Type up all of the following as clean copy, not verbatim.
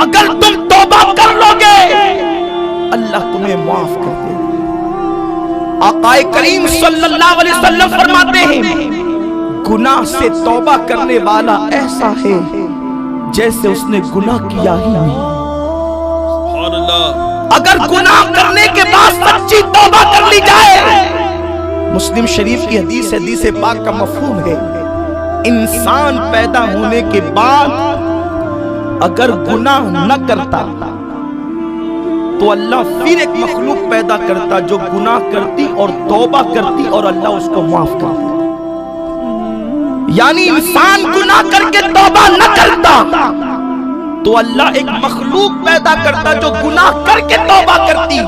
اگر تم توبہ کر لو گے اللہ تمہیں معاف کر دے گا۔ آقا کریم صلی اللہ علیہ وسلم فرماتے ہیں گناہ سے توبہ کرنے والا ایسا ہے جیسے اس نے گناہ کیا ہی نہیں۔ اگر گناہ کرنے کے بعد سچی توبہ کر لی جائے، مسلم شریف کی حدیث حدیث پاک کا مفہوم ہے انسان پیدا ہونے کے بعد اگر گناہ نہ کرتا تو اللہ پھر ایک مخلوق پیدا کرتا جو گناہ کرتی اور توبہ کرتی اور اللہ اس کو معاف کرتا۔ یعنی انسان گناہ کر کے توبہ نہ کرتا تو اللہ ایک مخلوق پیدا کرتا جو گناہ کر کے توبہ کرتی۔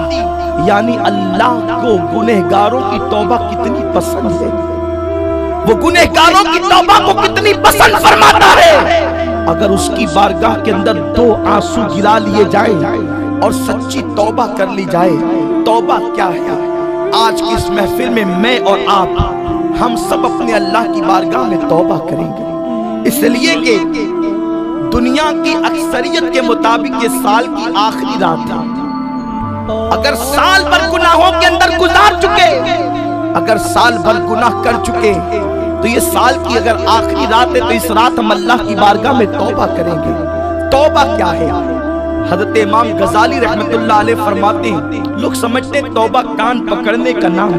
یعنی اللہ کو گنہگاروں کی توبہ کتنی پسند ہے، وہ گنہگاروں کی توبہ کو کتنی پسند فرماتا ہے۔ اگر اس کی بارگاہ کے اندر 2 آنسو گرا لیے جائیں اور سچی توبہ کر لی جائے، توبہ کیا ہے؟ آج کی اس محفل میں اور آپ ہم سب اپنے اللہ کی بارگاہ میں توبہ کریں گے، اس لیے کہ دنیا کی اکثریت کے مطابق یہ سال کی آخری رات ہے۔ اگر سال بھر گناہوں کے اندر گزار چکے، اگر سال بھر گناہ کر چکے تو یہ سال کی اگر آخری رات ہے تو اس رات ہم اللہ کی بارگاہ میں توبہ کریں گے۔ توبہ کیا ہے؟ حضرت امام غزالی رحمت اللہ علیہ فرماتے ہیں لوگ سمجھتے ہیں توبہ کان پکڑنے کا نام،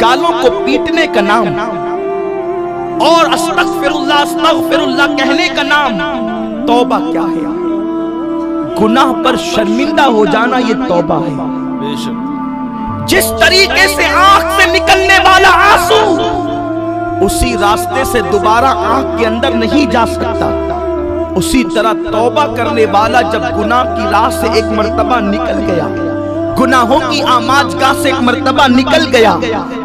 گالوں کو پیٹنے کا نام اور استغفر اللہ کہنے کا نام۔ توبہ کیا ہے؟ گناہ پر شرمندہ ہو جانا یہ توبہ ہے۔ جس طریقے سے آنکھ سے نکلنے والا آنسو اسی راستے سے دوبارہ آنکھ کے اندر نہیں جا سکتا، اسی طرح توبہ کرنے والا جب گناہ کی راہ سے ایک مرتبہ نکل گیا، گناہوں کی آماجگاہ سے ایک مرتبہ نکل گیا،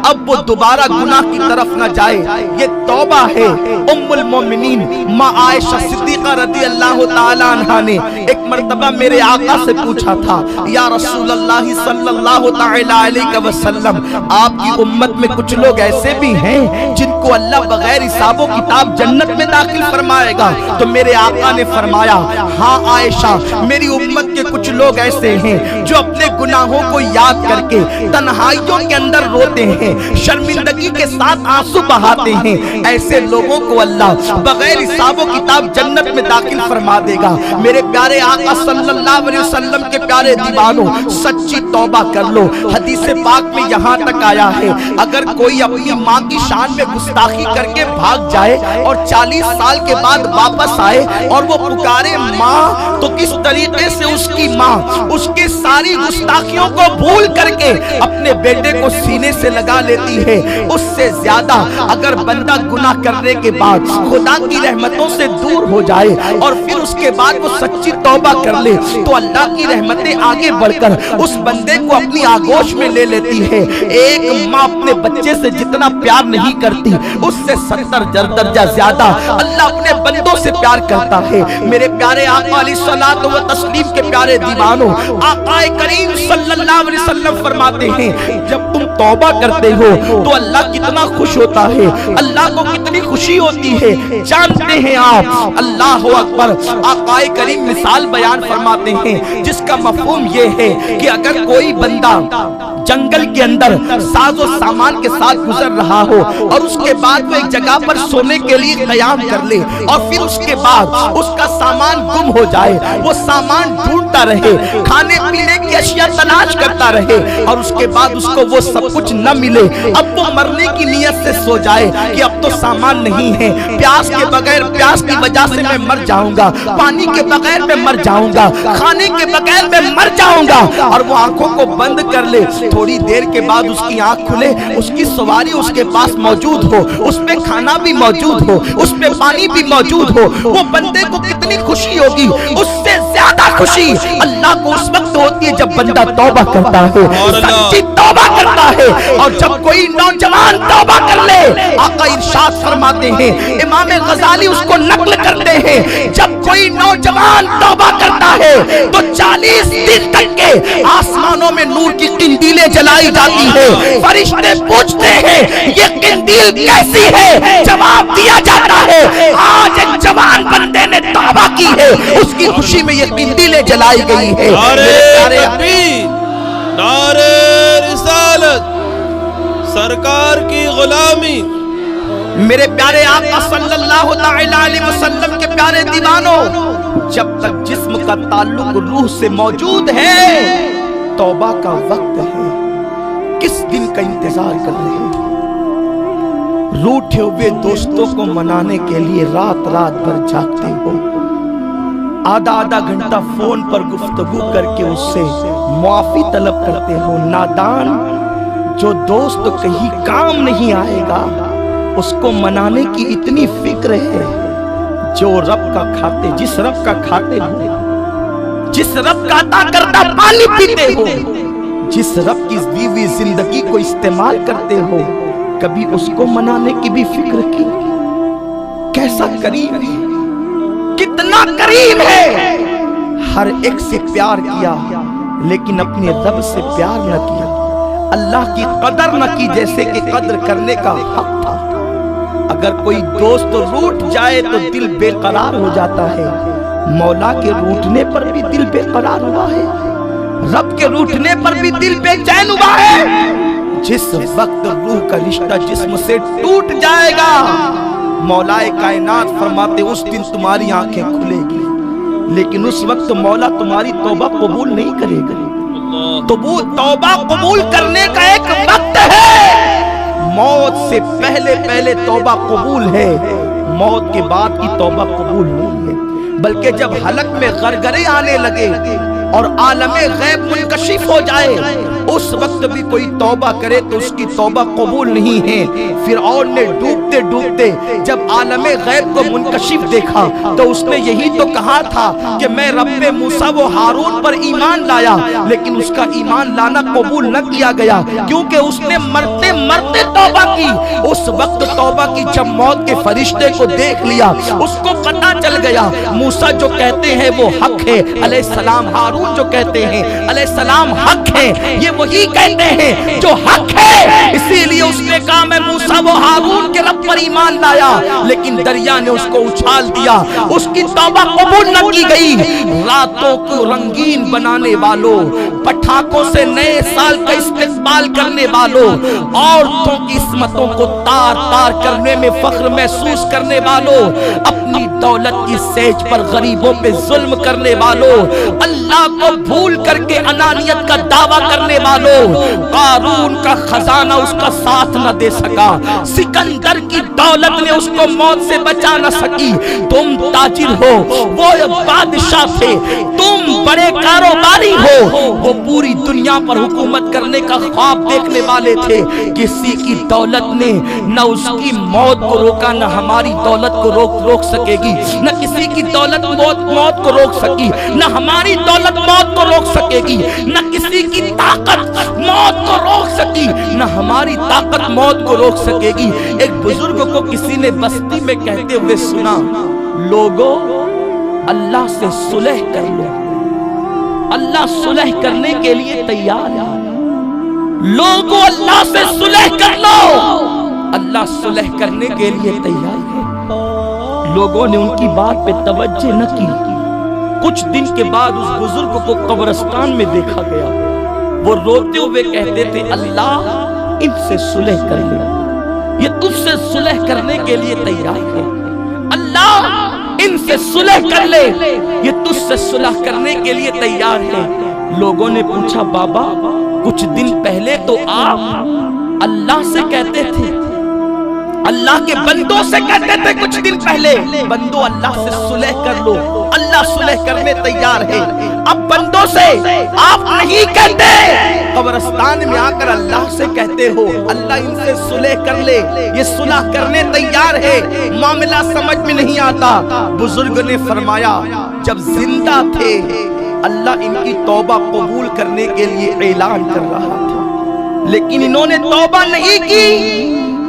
اب وہ دوبارہ گناہ کی طرف نہ جائے، یہ توبہ ہے۔ ام المومنین ماں عائشہ صدیقہ رضی اللہ تعالی عنہا نے ایک مرتبہ میرے آقا سے پوچھا تھا یا رسول اللہ صلی اللہ تعالی علیہ وسلم، آپ کی امت میں کچھ لوگ ایسے بھی ہیں جن کو اللہ بغیر حساب و کتاب جنت میں داخل فرمائے گا؟ تو میرے آقا نے فرمایا ہاں عائشہ، میری امت کے کچھ لوگ ایسے ہیں جو اپنے گناہوں کو یاد کر کے تنہائیوں کے اندر روتے ہیں، شرمندگی کے ساتھ آنسو بہاتے ہیں، ایسے لوگوں کو اللہ بغیر حساب و کتاب جنت میں داخل فرما دے گا۔ میرے پیارے آقا صلی اللہ علیہ وسلم کے پیارے دیوانوں، سچی توبہ کر لو۔ حدیث پاک میں یہاں تک آیا ہے اگر کوئی اپنی ماں کی شان میں گستاخی کر کے بھاگ جائے اور 40 سال کے بعد واپس آئے اور وہ پکارے ماں، تو کس طریقے سے اس کی ماں اس کے ساری گستاخیوں کو بھول کر کے اپنے بیٹے کو سینے سے لگا لیتی ہے، اس سے زیادہ اگر بندہ گناہ کرنے کے بعد خدا کی رحمتوں سے دور ہو جائے اور پھر اس کے بعد وہ سچی توبہ کر لے تو اللہ کی رحمتیں آگے بڑھ کر اس بندے کو اپنی آغوش میں لے لیتی ہے۔ ایک ماں اپنے بچے سے جتنا پیار نہیں کرتی اس سے 70 درجہ زیادہ اللہ اپنے بندوں سے پیار کرتا ہے۔ میرے پیارے آقا علیہ الصلوۃ والتسلیم کے پیارے دیوانوں، آقا کریم صلی اللہ علیہ وسلم فرماتے ہیں جب تم توبہ کرتے ہو تو اللہ کتنا خوش ہوتا ہے، اللہ کو کتنی خوشی ہوتی ہے جانتے ہیں آپ؟ اللہ اکبر۔ آقا کریم مثال بیان فرماتے ہیں جس کا مفہوم یہ ہے کہ اگر کوئی بندہ جنگل کے اندر ساز و سامان کے ساتھ گزر رہا ہو اور اس کے بعد وہ ایک جگہ پر سونے کے لیے قیام کر لے اور پھر اس کے بعد اس کا سامان گم ہو جائے، وہ سامان ڈھونڈتا رہے، کھانے پینے کی اشیاء تلاش کرتا رہے اور اس کے بعد اس کو وہ سب کچھ نہ ملے، اب وہ مرنے کی نیت سے سو جائے کہ اب تو سامان نہیں ہے، پیاس کے بغیر، پیاس کی وجہ سے میں مر جاؤں گا، پانی کے بغیر میں مر جاؤں گا، کھانے کے بغیر میں مر جاؤں گا، اور وہ آنکھوں کو بند کر لے، تھوڑی دیر کے بعد اس کی آنکھ کھلے، اس کی سواری اس کے پاس موجود ہو، اس پہ کھانا بھی موجود ہو، اس پہ پانی بھی موجود ہو، وہ بندے کو کتنی خوشی ہوگی؟ اس سے زیادہ خوشی اللہ کو اس وقت ہوتی ہے جب بندہ توبہ کرتا ہے، سچی توبہ کرتا ہے۔ اور جب کوئی نوجوان توبہ کر لے، آقا ارشاد فرماتے ہیں، امام غزالی اس کو نقل کرتے ہیں، جب کوئی نوجوان توبہ کرتا ہے تو 40 دن تک کے آسمانوں میں نور کی قندیلیں قندیلیں جلائی جاتی ہیں، فرشتے پوچھتے ہیں یہ قندیل کیسی ہے؟ جواب دیا جاتا ہے آج ایک جوان بندے نے توبہ کی ہے، اس کی خوشی میں یہ قندیلیں جلائی گئی ہے۔ نعرہ تکبیر، نعرہ رسالت، سرکار کی غلامی۔ میرے پیارے آقا صلی اللہ علیہ وسلم کے پیارے دیوانوں، جب تک جسم کا تعلق روح سے موجود ہے توبہ کا وقت ہے، کس دن کا انتظار کر رہے ہیں؟ روٹھے ہوئے دوستوں کو منانے کے لیے رات رات بھر جاگتے ہو، آدھا گھنٹہ فون پر گفتگو کر کے اس سے معافی طلب کرتے ہو۔ نادان، جو دوست کہیں کام نہیں آئے گا اس کو منانے کی اتنی فکر ہے۔ جو رب کا کھاتے، جس رب کا کھاتے ہو، جس رب کا عطا کردہ پانی پیتے ہو، جس رب کی دی ہوئی زندگی کو استعمال کرتے ہو، کبھی اس کو منانے کی بھی فکر کی؟ کیسا کریم ہے، کتنا کریم ہے، ہر ایک سے پیار کیا لیکن اپنے رب سے پیار نہ کیا، اللہ کی قدر نہ کی جیسے کہ قدر کرنے کا حق تھا۔ اگر کوئی دوست روٹ جائے تو دل بے قرار ہو جاتا ہے، مولا کے روٹنے پر بھی دل بے قرار ہوا ہے، رب کے روٹنے پر بھی دل بے چین ہوا ہے۔ جس وقت روح کا رشتہ جسم سے ٹوٹ جائے گا، مولا کائنات فرماتے اس دن تمہاری آنکھیں کھلے گی، لیکن اس وقت مولا تمہاری توبہ قبول نہیں کرے گا۔ تو وہ توبہ قبول کرنے کا ایک وقت ہے، موت سے پہلے توبہ قبول ہے، موت کے بعد کی توبہ قبول نہیں ہے۔ بلکہ جب حلق میں غرغرے آنے لگے اور عالم غیب منکشف ہو جائے، اس وقت بھی کوئی توبہ کرے تو اس کی توبہ قبول نہیں ہے۔ فرعون نے ڈوبتے ڈوبتے جب عالم غیب کو منکشف دیکھا تو اس نے یہی تو کہا تھا کہ میں رب موسیٰ و ہارون پر ایمان لایا، لیکن اس کا ایمان لانا قبول نہ کیا گیا کیونکہ اس نے مرتے مرتے توبہ کی۔ اس وقت توبہ کی جب موت کے فرشتے کو دیکھ لیا، اس کو پتہ چل گیا موسیٰ جو کہتے ہیں وہ حق ہے، علیہ السلام، ہارون جو کہتے ہیں علیہ السلام حق ہے، یہ وہی کہتے ہیں جو حق ہے۔ اسی لیے اس نے کہا میں موسیٰ و ہارون کے رب پر ایمان لایا، لیکن دریا نے اس کو اچھال دیا، اس کی توبہ قبول نہ کی گئی۔ راتوں کو رنگین بنانے والوں، پٹھاکوں سے نئے سال کا استقبال کرنے والوں، عورتوں کی عصمتوں کو تار تار کرنے میں فخر محسوس کرنے والوں، اپنی دولت کی سیج پر غریبوں پہ ظلم کرنے والوں، اللہ کو بھول کر کے انانیت کا دعویٰ کرنے والوں، قارون کا خزانہ اس کا ساتھ نہ دے سکا، سکندر کی دولت نے اس کو موت سے بچا نہ سکی۔ تم تاجر ہو، وہ بادشاہ تھے، تم بڑے کاروباری ہو، وہ پوری دنیا پر حکومت کرنے کا خواب دیکھنے والے تھے، کسی کی دولت نے نہ اس کی موت کو روکا، نہ ہماری دولت کو روک سکے گی، نہ کسی کی دولت موت کو روک سکی، نہ ہماری دولت موت کو روک سکے گی، نہ کسی کی طاقت موت کو روک سکی، نہ ہماری طاقت موت کو روک سکے گی۔ ایک بزرگ کو کسی نے بستی میں کہتے ہوئے سنا، لوگوں اللہ سے صلح کر لو، اللہ صلح کرنے کے لیے تیار ہے، لوگوں اللہ سے صلح کر لو، اللہ صلح کرنے کے لیے تیار ہے۔ لوگوں نے ان کی بات پہ توجہ نہ کی۔ کچھ دن کے بعد اس بزرگ کو قبرستان میں دیکھا گیا، وہ روتے ہوئے کہتے تھے اللہ ان سے صلح کر لے، یہ تجھ سے صلح کرنے کے لیے تیار ہے، اللہ ان سے صلح کر لے، یہ تجھ سے صلح کرنے کے لیے تیار ہے۔ لوگوں نے پوچھا بابا کچھ دن پہلے تو آپ اللہ سے کہتے تھے، اللہ کے بندوں سے کہتے تھے کچھ دن پہلے بندوں اللہ سے صلح کر لو، اللہ صلح کرنے تیار ہے، اب بندوں سے آپ نہیں کہتے، قبرستان میں آ کر اللہ سے کہتے ہو اللہ ان سے صلح کر لے، یہ صلح کرنے تیار ہے، معاملہ سمجھ میں نہیں آتا۔ بزرگ نے فرمایا جب زندہ تھے اللہ ان کی توبہ قبول کرنے کے لیے اعلان کر رہا تھا، لیکن انہوں نے توبہ نہیں کی،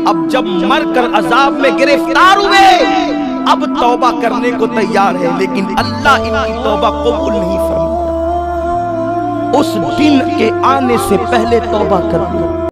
اب جب مر کر عذاب میں گرفتار ہوئے اب توبہ کرنے کو تیار ہے، لیکن اللہ ان کی توبہ قبول نہیں فرماتا۔ اس دن کے آنے سے پہلے توبہ کر لو۔